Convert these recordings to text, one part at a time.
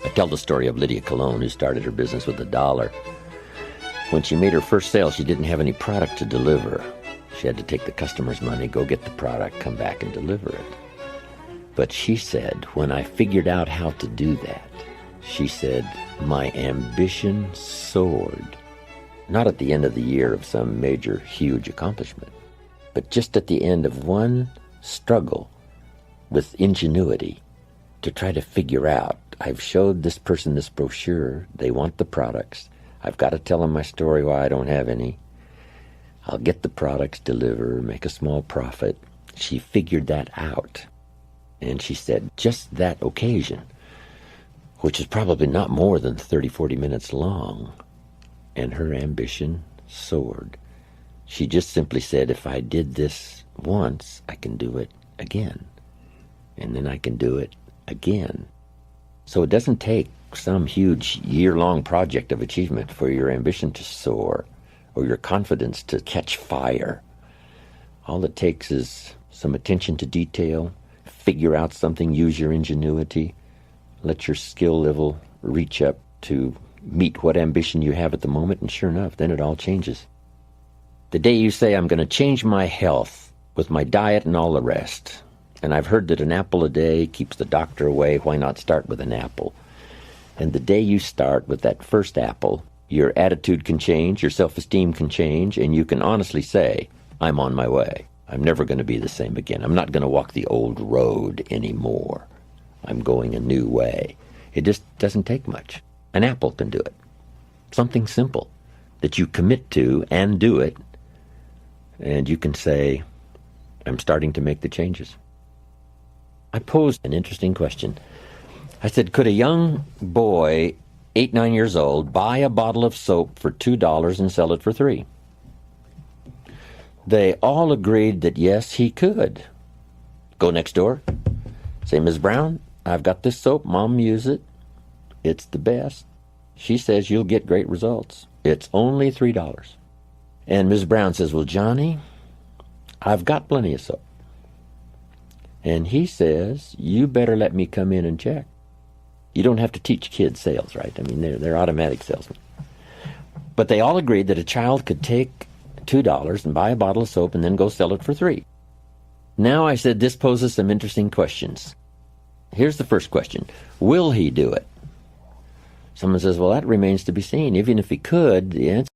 I tell the story of Lydia Cologne, who started her business with $1. When she made her first sale, she didn't have any product to deliver. She had to take the customer's money, go get the product, come back and deliver it. But she said, when I figured out how to do that, she said, my ambition soared. Not at the end of the year of some major, huge accomplishment, but just at the end of one struggle with ingenuity to try to figure out, I've showed this person this brochure, they want the products, I've got to tell them my story why I don't have any. I'll get the products, deliver, make a small profit. She figured that out. And she said, just that occasion, which is probably not more than 30, 40 minutes long, and her ambition soared. She just simply said, if I did this once, I can do it again. And then I can do it again. So it doesn't take some huge year-long project of achievement for your ambition to soar or your confidence to catch fire. All it takes is some attention to detail, figure out something, use your ingenuity, let your skill level reach up to meet what ambition you have at the moment, and sure enough, then it all changes. The day you say, I'm going to change my health with my diet and all the rest, and I've heard that an apple a day keeps the doctor away, why not start with an apple? And the day you start with that first apple, your attitude can change, your self-esteem can change, and you can honestly say, I'm on my way. I'm never going to be the same again. I'm not going to walk the old road anymore. I'm going a new way. It just doesn't take much. An apple can do it. Something simple that you commit to and do it, and you can say, I'm starting to make the changes. I posed an interesting question. I said, could a young boy, 8, 9 years old, buy a bottle of soap for $2 and sell it for $3? They all agreed that yes, he could. Go next door, say, Ms. Brown, I've got this soap, Mom, use it. It's the best. She says you'll get great results. It's only $3. And Ms. Brown says, well, Johnny, I've got plenty of soap. And he says, you better let me come in and check. You don't have to teach kids sales, right? I mean, they're automatic salesmen. But they all agreed that a child could take $2 and buy a bottle of soap and then go sell it for $3. Now I said this poses some interesting questions. Here's the first question. Will he do it? Someone says, well, that remains to be seen. Even if he could, the answer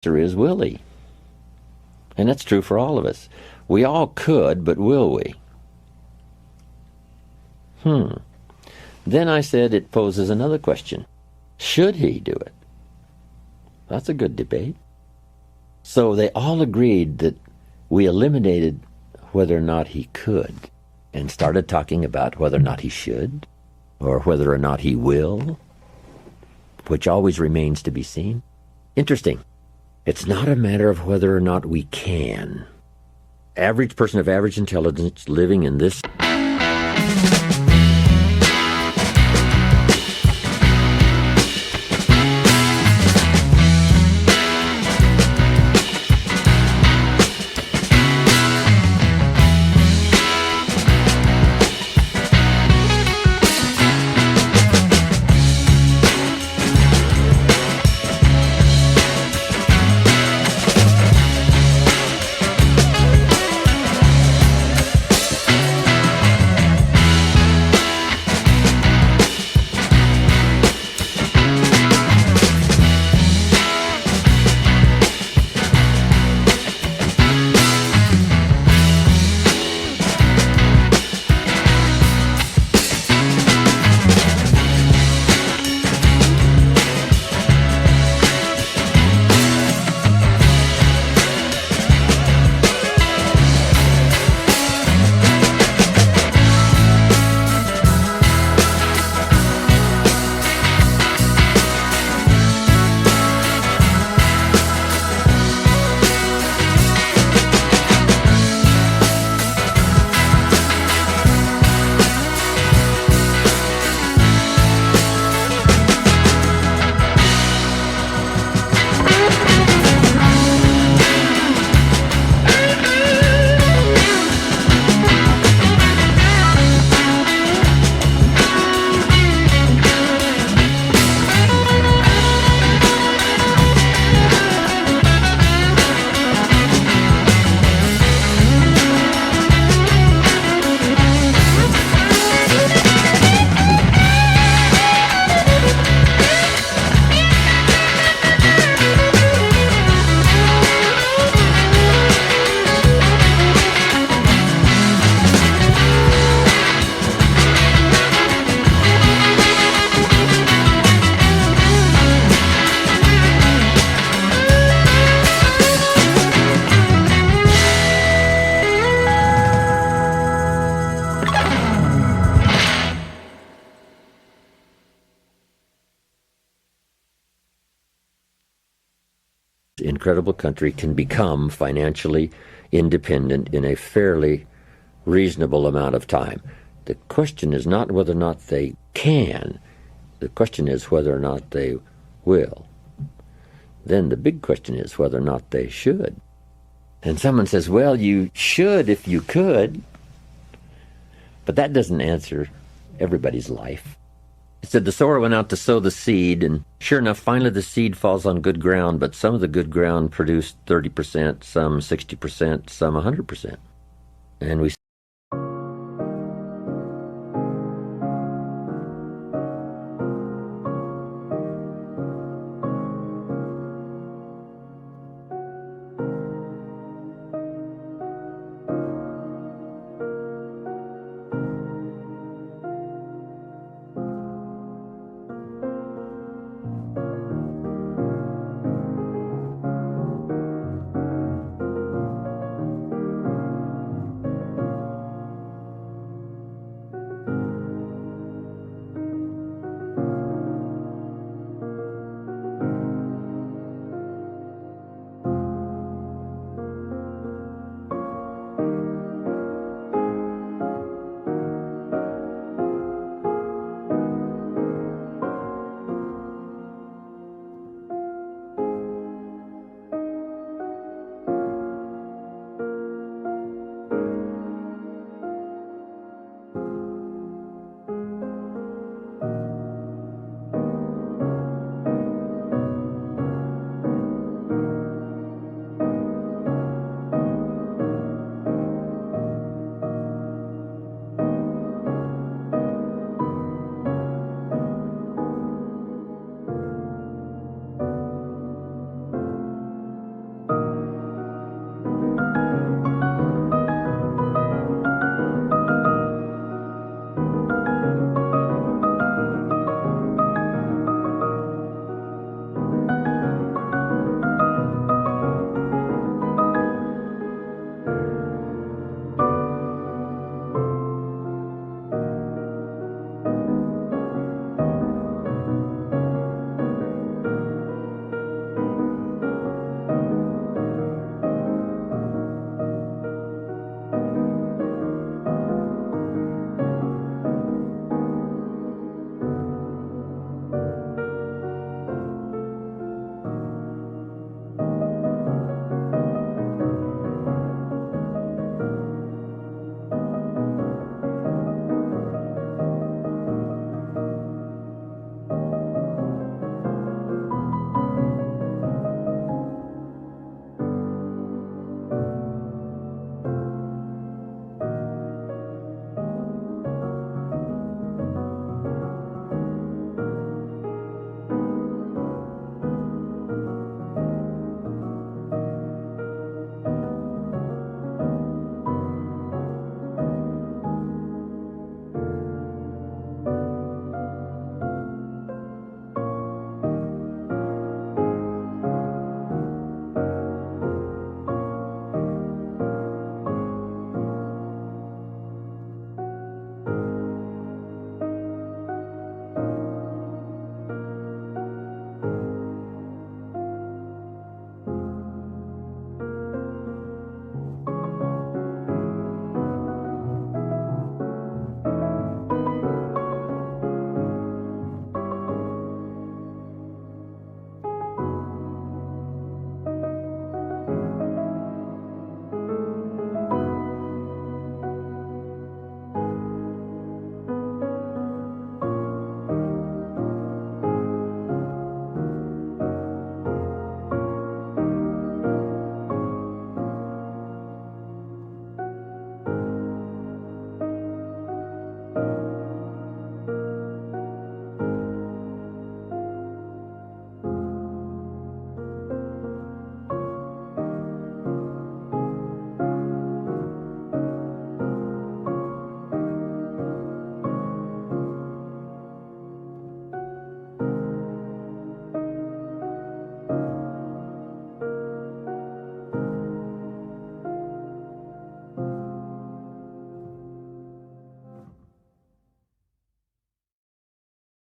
answer is, will he? And that's true for all of us. We all could, but will we? Then I said it poses another question. Should he do it? That's a good debate. So they all agreed that we eliminated whether or not he could and started talking about whether or not he should or whether or not he will, which always remains to be seen. Interesting. It's not a matter of whether or not we can. Average person of average intelligence living in this incredible country can become financially independent in a fairly reasonable amount of time. The question is not whether or not they can. The question is whether or not they will. Then the big question is whether or not they should. And someone says, well, you should if you could. But that doesn't answer everybody's life. It said the sower went out to sow the seed, and sure enough, finally the seed falls on good ground, but some of the good ground produced 30%, some 60%, some 100%. And we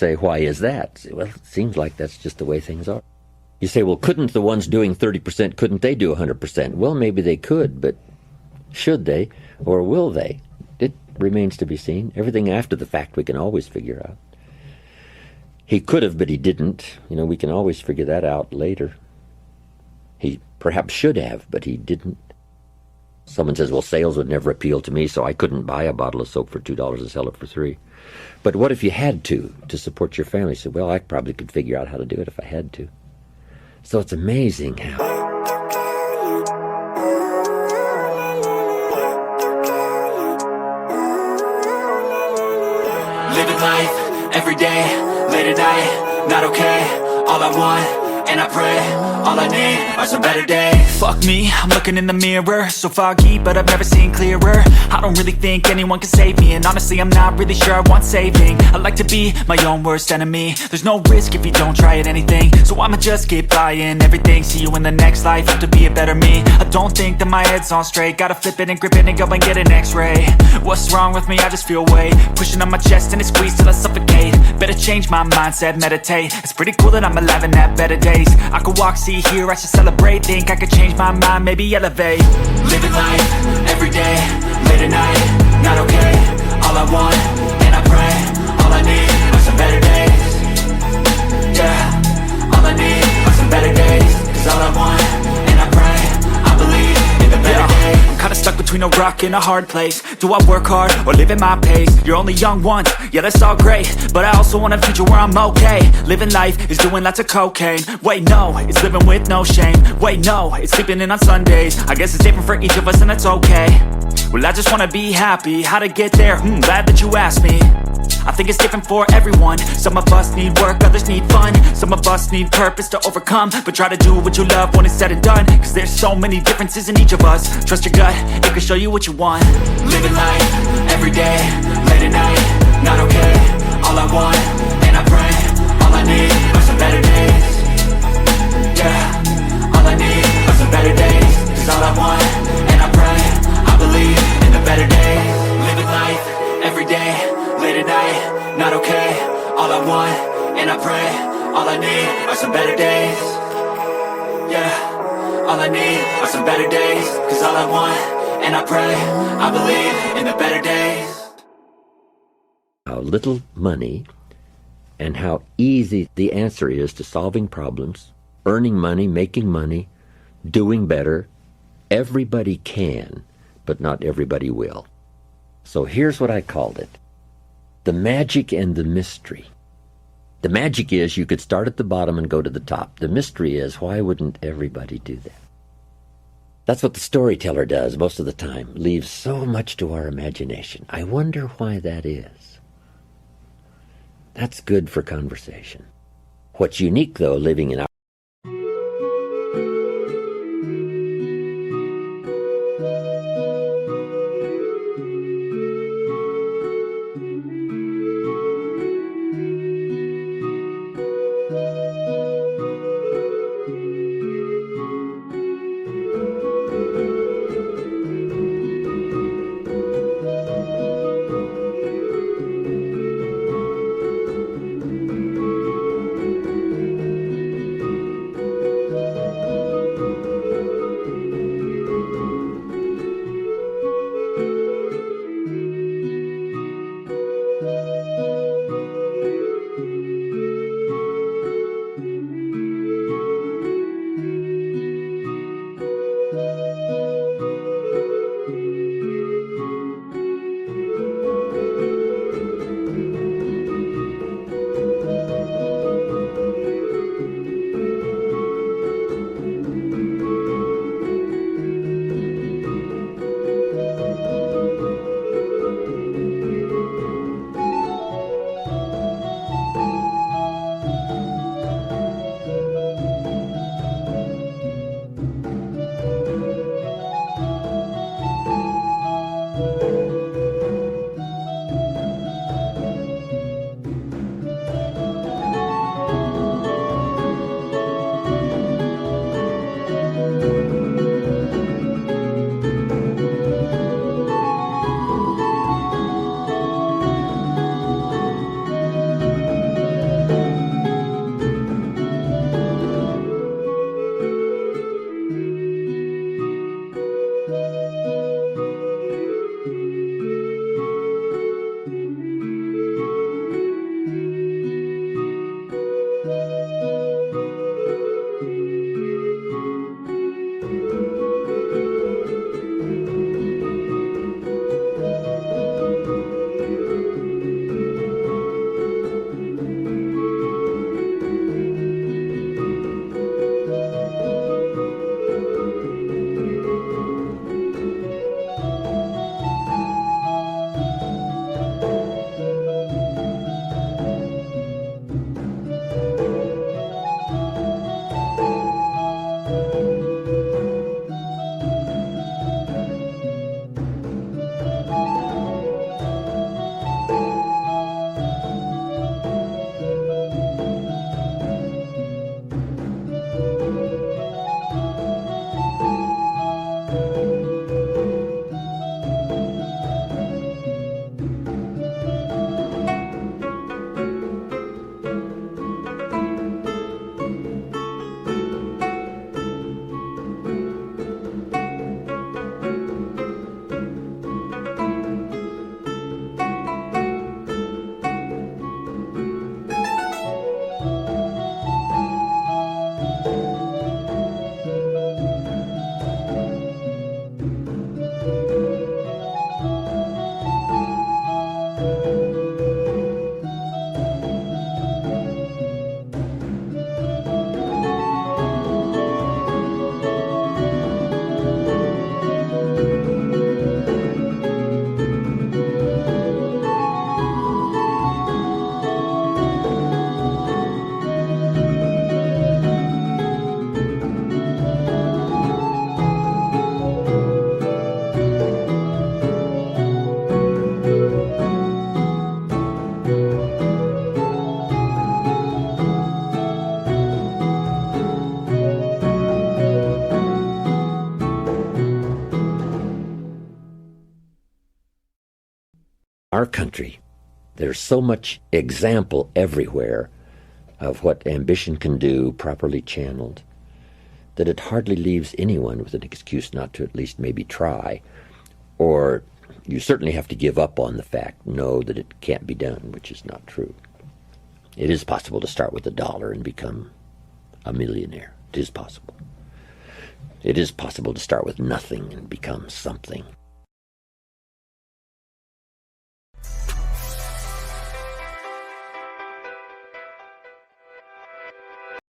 Say, why is that? Say, well, it seems like that's just the way things are. You say, well, couldn't the ones doing 30%, couldn't they do 100%? Well, maybe they could, but should they or will they? It remains to be seen. Everything after the fact we can always figure out. He could have, but he didn't. We can always figure that out later. He perhaps should have, but he didn't. Someone says, well, sales would never appeal to me, so I couldn't buy a bottle of soap for $2 and sell it for $3. But what if you had to support your family? You say, well, I probably could figure out how to do it if I had to. So it's amazing how... Living life, every day, late at night, not okay. All I want, and I pray, all I need are some better days. Fuck me, I'm looking in the mirror, so foggy, but I've never seen clearer. I don't really think anyone can save me, and honestly I'm not really sure I want saving. I like to be my own worst enemy. There's no risk if you don't try at anything, so I'ma just keep buying everything. See you in the next life, have to be a better me. I don't think that my head's on straight, gotta flip it and grip it and go and get an x-ray. What's wrong with me? I just feel weight pushing on my chest and it squeezes till I suffocate. Better change my mindset, meditate. It's pretty cool that I'm alive and have better days. I could walk, see, hear, I should celebrate. Think I could change my mind, maybe elevate. Living life, every day, late at night, not okay. All I want, and I pray, all I need are some better days. Yeah, all I need are some better days. Cause all I want, and I pray, I believe in the better days. I'm kinda stuck between a rock and a hard place. Do I work hard or live at my pace? You're only young once, yeah that's all great, but I also want a future where I'm okay. Living life is doing lots of cocaine. Wait no, it's living with no shame. Wait no, it's sleeping in on Sundays. I guess it's different for each of us and that's okay. Well I just wanna be happy, how to get there? Glad that you asked me. I think it's different for everyone. Some of us need work, others need fun. Some of us need purpose to overcome. But try to do what you love when it's said and done. Cause there's so many differences in each of us. Trust your gut, it can show you what you want. Living life, every day, late at night, not okay. All I want, and I pray, all I need are some better days. Yeah, all I need are some better days. Cause all I want, and I pray, I believe in the better days. Living life, every day, late at night, not okay. All I want, and I pray, all I need are some better days. Yeah, all I need are some better days. Cause all I want, and I pray, I believe in the better days. How little money and how easy the answer is to solving problems, earning money, making money, doing better. Everybody can, but not everybody will. So here's what I called it. The magic and the mystery. The magic is you could start at the bottom and go to the top. The mystery is, why wouldn't everybody do that? That's what the storyteller does most of the time, leaves so much to our imagination. I wonder why that is. That's good for conversation. What's unique, though, living in our our country, there's so much example everywhere of what ambition can do, properly channeled, that it hardly leaves anyone with an excuse not to at least maybe try. Or you certainly have to give up on the fact, know that it can't be done, which is not true. It is possible to start with $1 and become a millionaire. It is possible. It is possible to start with nothing and become something.